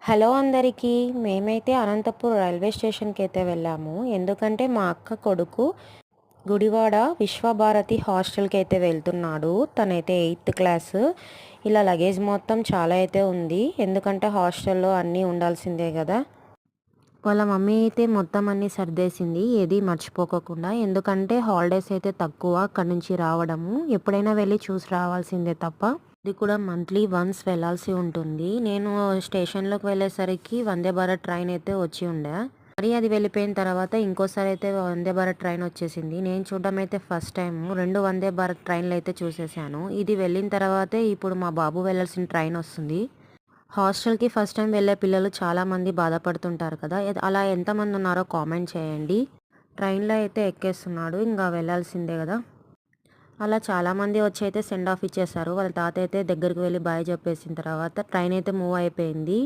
Hello అందరికీ. మేమైతే Anantapur railway స్టేషన్‌కి అయితే వెళ్ళాము. ఎందుకంటే మా అక్క కొడుకు గుడివాడ విశ్వభారతి హాస్టల్‌కి అయితే వెళ్తున్నాడు. తనైతే 8థ్ క్లాస్. ఇలా లగేజ్ మొత్తం చాలా అయితే ఉంది. ఎందుకంటే హాస్టల్‌లో అన్నీ ఉండాల్సిందే కదా! వాళ్ళ మమ్మీ అయితే మొత్తం అన్నీ సర్దేసింది. ఏది మర్చిపోకోకుండా. ఎందుకంటే హాలిడేస్ అయితే తక్కువ అక్కడి నుంచి రావడము. ఎప్పుడైనా వెళ్ళి చూసి రావాల్సిందే తప్ప. ఇది కూడా మంత్లీ వన్స్ వెళ్ళాల్సి ఉంటుంది. నేను స్టేషన్‌లోకి వెళ్ళేసరికి వందే భారత్ ట్రైన్ అయితే వచ్చి ఉండే. మరి అది వెళ్ళిపోయిన తర్వాత ఇంకోసారి అయితే వందే భారత్ ట్రైన్ వచ్చేసింది. నేను చూడడం అయితే ఫస్ట్ టైము. 2 వందే భారత్ ట్రైన్‌లు అయితే చూసేసాను. ఇది వెళ్ళిన తర్వాతే ఇప్పుడు మా బాబు వెళ్ళాల్సిన ట్రైన్ వస్తుంది. హాస్టల్‌కి ఫస్ట్ టైం వెళ్ళే పిల్లలు చాలామంది బాధపడుతుంటారు కదా! అలా ఎంతమంది ఉన్నారో కామెంట్ చేయండి. ట్రైన్‌లో అయితే ఎక్కేస్తున్నాడు. ఇంక వెళ్ళాల్సిందే కదా! అలా చాలామంది వచ్చి అయితే సెండ్ ఆఫ్ ఇచ్చేసారు. వాళ్ళ తాత అయితే దగ్గరికి వెళ్ళి బాయ్ చెప్పేసిన తర్వాత ట్రైన్ అయితే మూవ్ అయిపోయింది.